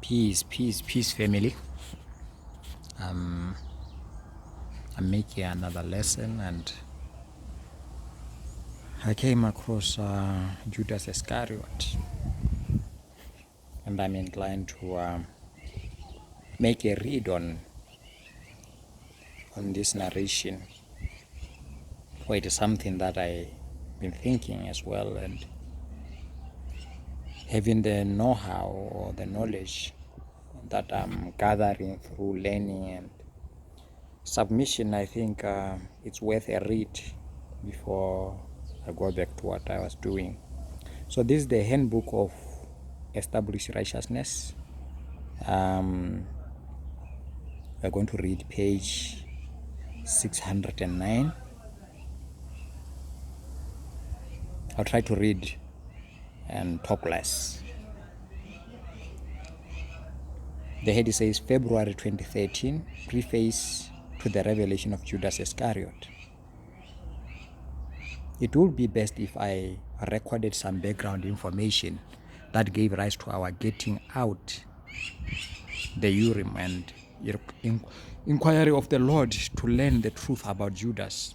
Peace, family. I'm making another lesson, and I came across Judas Escariot, and I'm inclined to make a read on this narration. For it is something that I've been thinking as well, and having the know-how or the knowledge that I'm gathering through learning and submission. I think it's worth a read before I go back to what I was doing. So this is the handbook of established righteousness. We're going to read page 609. I'll try to read and talk less. The head says February 2013, preface to the revelation of Judas Escariot. It would be best if I recorded some background information that gave rise to our getting out the Urim and inquiry of the Lord to learn the truth about Judas.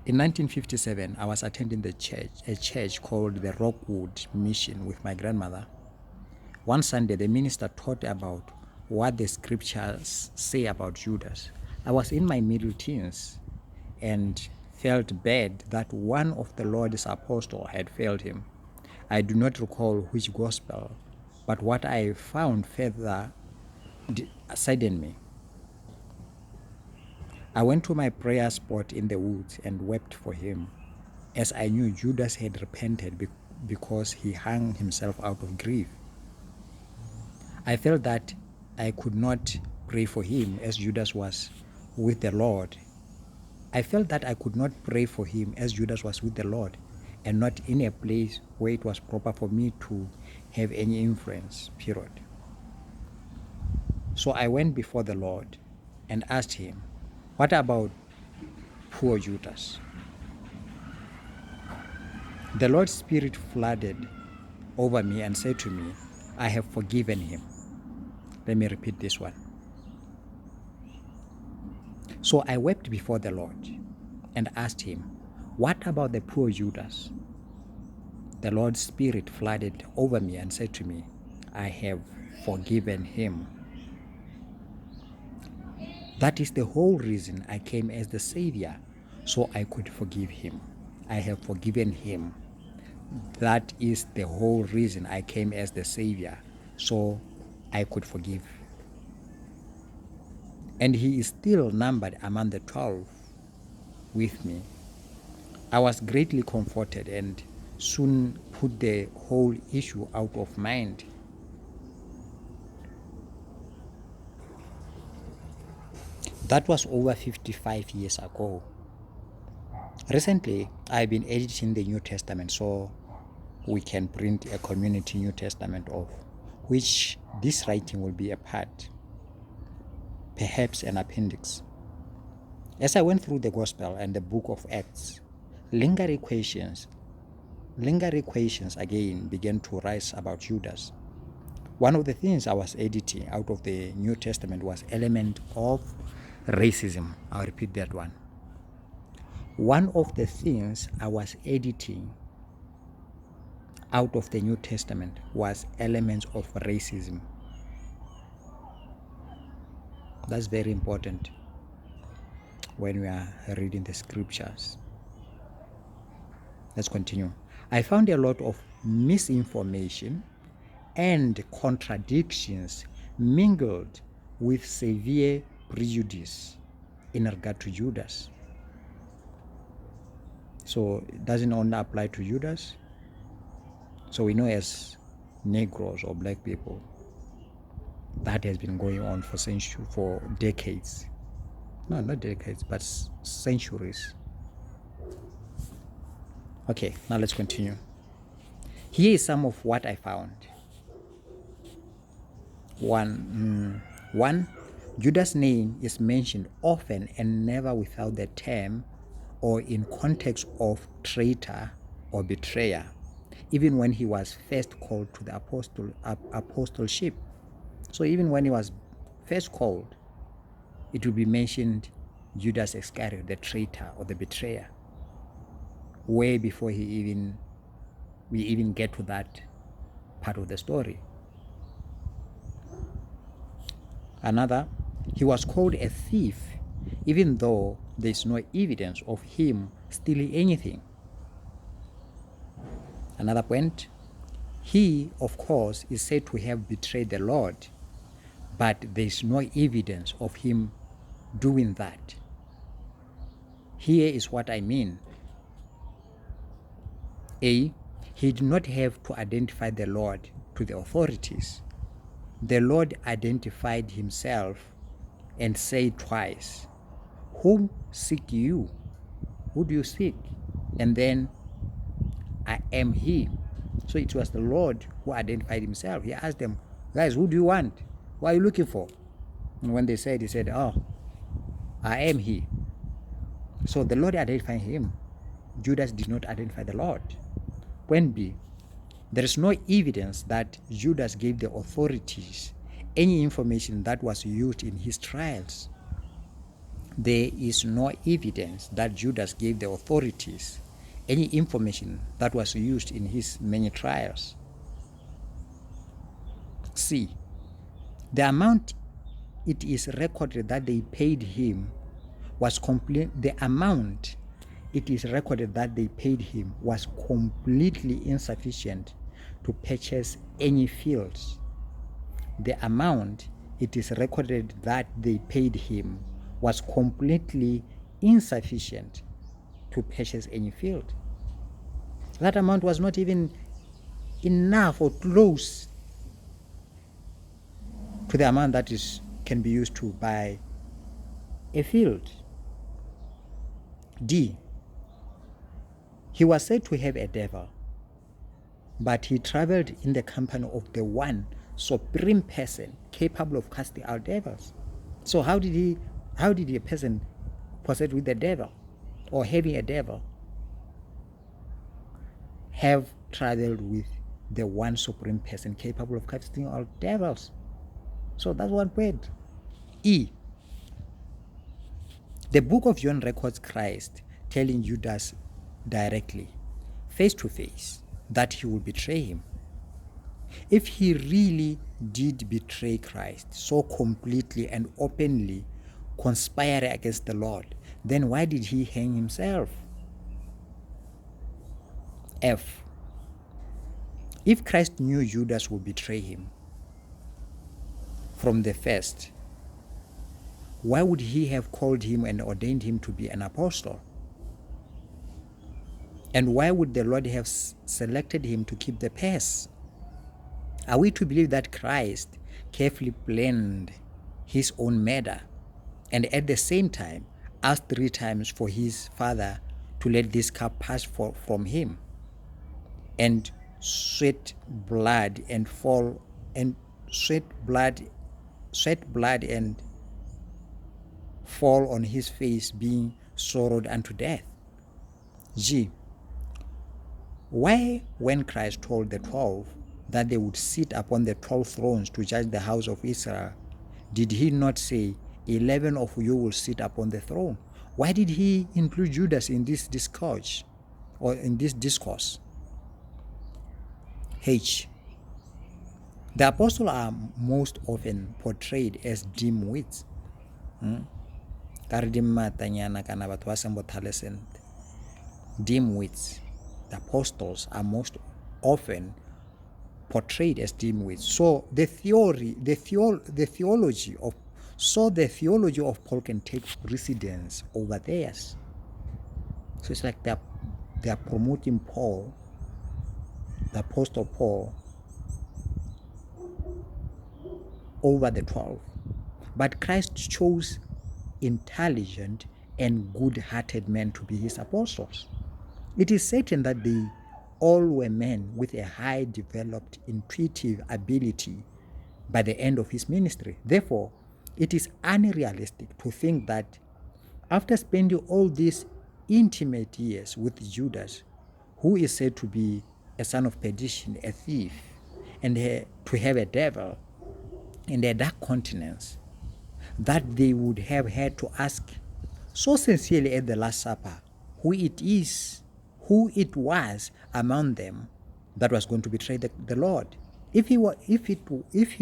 In 1957, I was attending a church called the Rockwood Mission with my grandmother. One Sunday, the minister taught about what the scriptures say about Judas. I was in my middle teens and felt bad that one of the Lord's apostles had failed him. I do not recall which gospel, but what I found further saddened me. I went to my prayer spot in the woods and wept for him, as I knew Judas had repented because he hung himself out of grief. I felt that I could not pray for him as Judas was with the Lord. I felt that I could not pray for him as Judas was with the Lord and not in a place where it was proper for me to have any influence, period. So I went before the Lord and asked him, what about poor Judas? The Lord's Spirit flooded over me and said to me, I have forgiven him. Let me repeat this one. So I wept before the Lord and asked him, what about the poor Judas? The Lord's Spirit flooded over me and said to me, I have forgiven him. That is the whole reason I came as the Savior, so I could forgive him. I have forgiven him. That is the whole reason I came as the Savior, so I could forgive. And he is still numbered among the 12 with me. I was greatly comforted and soon put the whole issue out of mind. That was over 55 years ago. Recently, I've been editing the New Testament so we can print a community New Testament of which this writing will be a part, perhaps an appendix. As I went through the Gospel and the book of Acts, lingering questions again began to rise about Judas. One of the things I was editing out of the New Testament was element of racism. I'll repeat that one. One of the things I was editing out of the New Testament was elements of racism. That's very important when we are reading the scriptures. Let's continue. I found a lot of misinformation and contradictions mingled with severe prejudice in regard to Judas. So it doesn't only apply to Judas. So we know as Negroes or black people, that has been going on for decades. No, not decades, but centuries. Okay, now let's continue. Here is some of what I found. One, Judas' name is mentioned often and never without the term or in context of traitor or betrayer. even when he was first called to the apostleship. So even when he was first called, it will be mentioned Judas Iscariot, the traitor or the betrayer, way before we even get to that part of the story. Another, he was called a thief, even though there is no evidence of him stealing anything. Another point, he, of course, is said to have betrayed the Lord, but there is no evidence of him doing that. Here is what I mean. A, he did not have to identify the Lord to the authorities. The Lord identified himself and said twice, "Whom seek you? Who do you seek?" And then, "I am he." So it was the Lord who identified himself. He asked them, "Guys, who do you want? What are you looking for?" And when they said, he said, "Oh, I am he." So the Lord identified him. Judas did not identify the Lord. Point B, there is no evidence that Judas gave the authorities any information that was used in his trials. There is no evidence that Judas gave the authorities any information that was used in his many trials. C, the amount it is recorded that they paid him was completely insufficient to purchase any fields. The amount it is recorded that they paid him was completely insufficient to purchase any field. That amount was not even enough or close to the amount that can be used to buy a field. D, he was said to have a devil, but he traveled in the company of the one supreme person capable of casting out devils. So how did a person possessed with the devil or having a devil have traveled with the one supreme person capable of casting out devils? So that's one point. E, the book of John records Christ telling Judas directly, face to face, that he would betray him. If he really did betray Christ so completely and openly, conspiring against the Lord, then why did he hang himself? F, if Christ knew Judas would betray him from the first, why would he have called him and ordained him to be an apostle? And why would the Lord have selected him to keep the peace? Are we to believe that Christ carefully planned his own murder and at the same time asked 3 times for his Father to let this cup pass from him, and sweat blood and fall on his face, being sorrowed unto death? G, why, when Christ told the 12 that they would sit upon the 12 thrones to judge the house of Israel, did he not say, 11 of you will sit upon the throne? Why did he include Judas in this discourse or in this discourse? H, the apostles are most often portrayed as dim-wits. Dim-wits. The apostles are most often portrayed as dim-wits. So the theology of Paul can take precedence over theirs. So it's like they are promoting Paul, the Apostle Paul, over the 12. But Christ chose intelligent and good-hearted men to be his apostles. It is certain that they all were men with a high developed intuitive ability by the end of his ministry. Therefore, it is unrealistic to think that after spending all these intimate years with Judas, who is said to be a son of perdition, a thief, and to have a devil in their dark continents, that they would have had to ask so sincerely at the Last Supper who it was among them that was going to betray the Lord. If he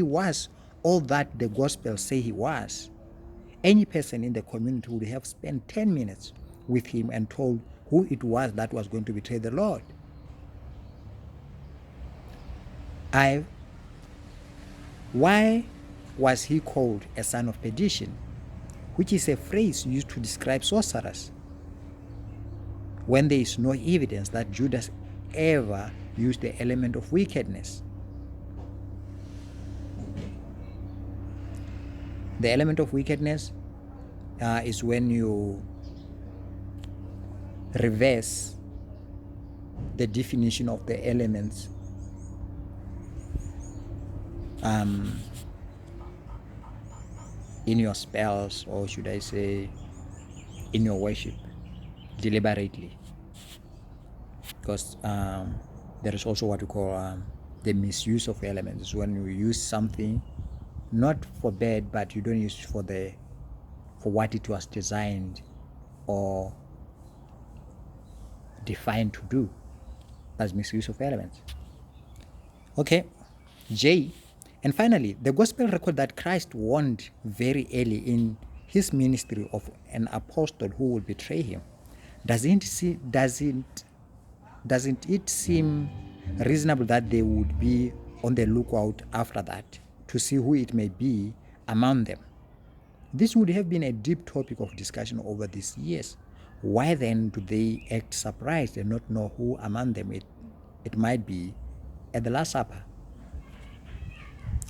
was all that the Gospels say he was, any person in the community would have spent 10 minutes with him and told who it was that was going to betray the Lord. Why was he called a son of perdition, which is a phrase used to describe sorcerers, when there is no evidence that Judas ever used the element of wickedness? The element of wickedness is when you reverse the definition of the elements in your spells, or should I say in your worship, deliberately. Because there is also what we call the misuse of elements, when you use something not for bad, but you don't use it for what it was designed or defined to do. That's misuse of elements. Okay, J. And finally, the gospel record that Christ warned very early in his ministry of an apostle who would betray him. Doesn't it seem reasonable that they would be on the lookout after that to see who it may be among them? This would have been a deep topic of discussion over these years. Why then do they act surprised and not know who among them it might be at the Last Supper?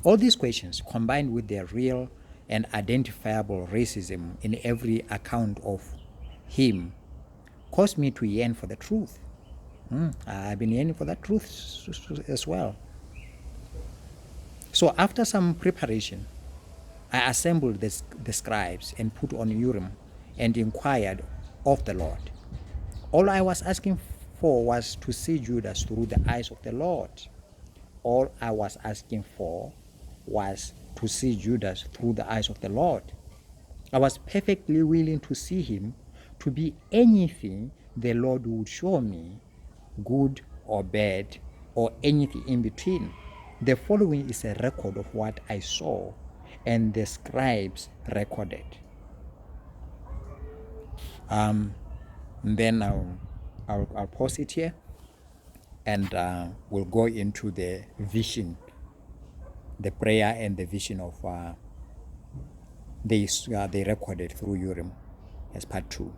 All these questions, combined with their real and identifiable racism in every account of him, caused me to yearn for the truth. I've been yearning for that truth as well. So after some preparation, I assembled the scribes and put on Urim and inquired of the Lord. All I was asking for was to see Judas through the eyes of the Lord. All I was asking for was to see Judas through the eyes of the Lord. I was perfectly willing to see him to be anything the Lord would show me, good or bad, or anything in between. The following is a record of what I saw and the scribes recorded. Then I'll pause it here, and we'll go into the vision, the prayer and the vision of they recorded through Urim as part 2.